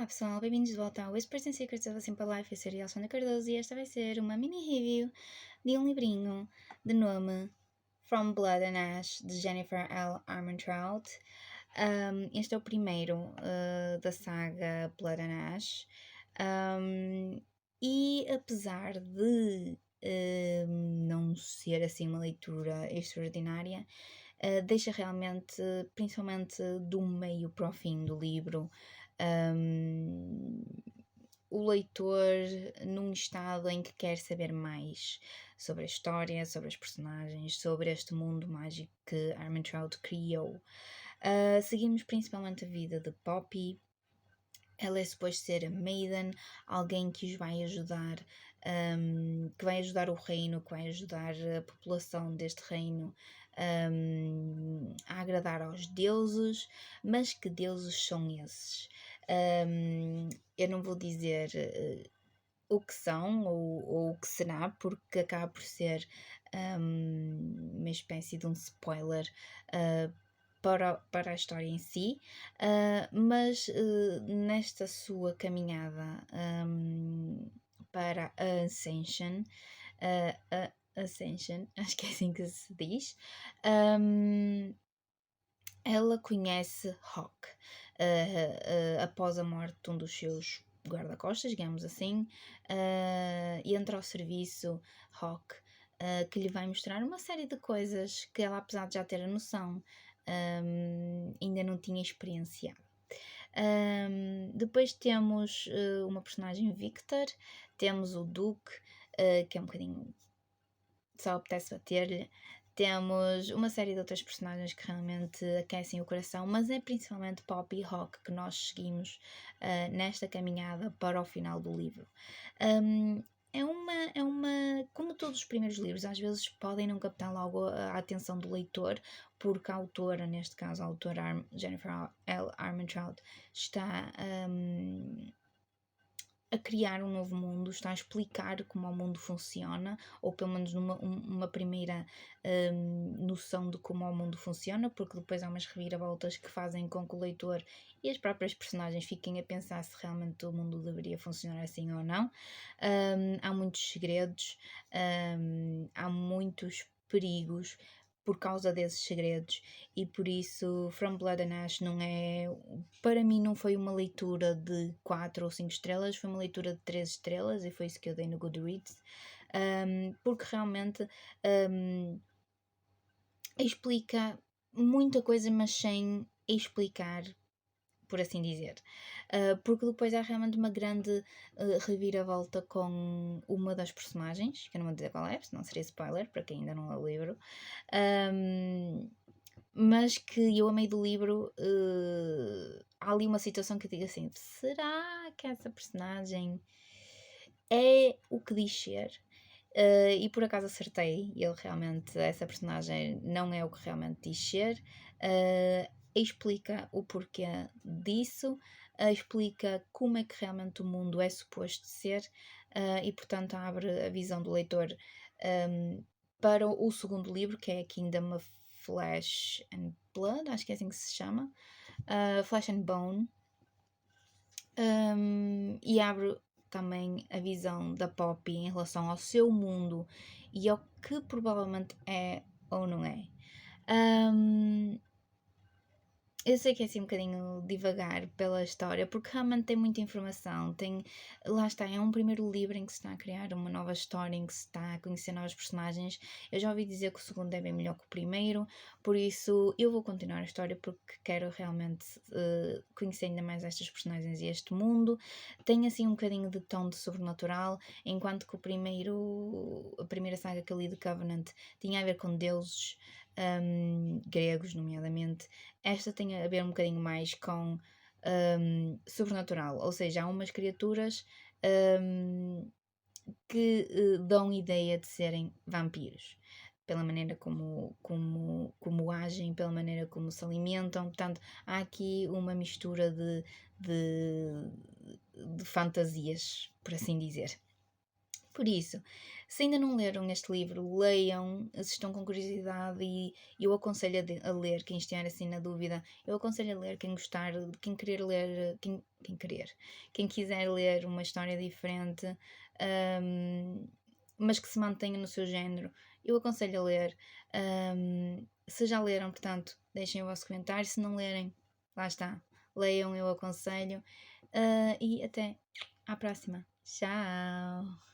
Olá pessoal, bem-vindos de volta ao Whispers and Secrets of a Simple Life. Eu sou a Alexandra Cardoso e esta vai ser uma mini review de um livrinho de nome From Blood and Ash, de Jennifer L. Armentrout. Este é o primeiro da saga Blood and Ash. E apesar de não ser assim uma leitura extraordinária, deixa realmente, principalmente do meio para o fim do livro, o leitor num estado em que quer saber mais sobre a história, sobre as personagens, sobre este mundo mágico que Armentrout criou. Seguimos principalmente a vida de Poppy. Ela é suposto ser a Maiden, alguém que os vai ajudar, que vai ajudar o reino, que vai ajudar a população deste reino a agradar aos deuses. Mas que deuses são esses? Eu não vou dizer o que são ou o que será, porque acaba por ser uma espécie de um spoiler para a história em si, mas nesta sua caminhada para a Ascension, acho que é assim que se diz, ela conhece Hawk após a morte de um dos seus guarda-costas, digamos assim, e entra ao serviço Hawk, que lhe vai mostrar uma série de coisas que ela, apesar de já ter a noção, ainda não tinha experienciado. Depois temos uma personagem Victor, temos o Duke, que é um bocadinho só apetece bater-lhe. Temos uma série de outras personagens que realmente aquecem o coração, mas é principalmente Poppy e Hawk que nós seguimos nesta caminhada para o final do livro. Como todos os primeiros livros, às vezes podem não captar logo a atenção do leitor, porque a autora, neste caso a autora Jennifer L. Armentrout, está a criar um novo mundo, está a explicar como o mundo funciona, ou pelo menos uma primeira noção de como o mundo funciona, porque depois há umas reviravoltas que fazem com que o leitor e as próprias personagens fiquem a pensar se realmente o mundo deveria funcionar assim ou não. Há muitos segredos, há muitos perigos por causa desses segredos, e por isso From Blood and Ash não é, para mim não foi uma leitura de 4 ou 5 estrelas, foi uma leitura de 3 estrelas, e foi isso que eu dei no Goodreads, porque realmente explica muita coisa, mas sem explicar, por assim dizer, porque depois há realmente uma grande reviravolta com uma das personagens, que eu não vou dizer qual é, senão seria spoiler para quem ainda não leu o livro, mas que eu amei do livro. Há ali uma situação que eu digo assim: será que essa personagem é o que diz ser? E por acaso acertei, ele realmente, essa personagem não é o que realmente diz ser. Explica o porquê disso, explica como é que realmente o mundo é suposto ser, e portanto abre a visão do leitor para o segundo livro, que é Kingdom of Flesh and Blood, acho que é assim que se chama, Flesh and Bone, e abre também a visão da Poppy em relação ao seu mundo e ao que provavelmente é ou não é. Eu sei que é assim um bocadinho devagar pela história, porque realmente tem muita informação, lá está, é um primeiro livro em que se está a criar uma nova história, em que se está a conhecer novos personagens. Eu já ouvi dizer que o segundo é bem melhor que o primeiro, por isso eu vou continuar a história porque quero realmente conhecer ainda mais estas personagens e este mundo. Tem assim um bocadinho de tom de sobrenatural, enquanto que a primeira saga que eu li de Covenant tinha a ver com deuses gregos, nomeadamente. Esta tem a ver um bocadinho mais com sobrenatural, ou seja, há umas criaturas que dão ideia de serem vampiros, pela maneira como agem, pela maneira como se alimentam. Portanto, há aqui uma mistura de fantasias, por assim dizer. Por isso, se ainda não leram este livro, leiam, se estão com curiosidade e eu aconselho a ler, quem estiver assim na dúvida, eu aconselho a ler quem gostar, quem querer ler, quem quiser ler uma história diferente, mas que se mantenha no seu género, eu aconselho a ler. Se já leram, portanto, deixem o vosso comentário, se não lerem, lá está, leiam, eu aconselho, e até à próxima. Tchau!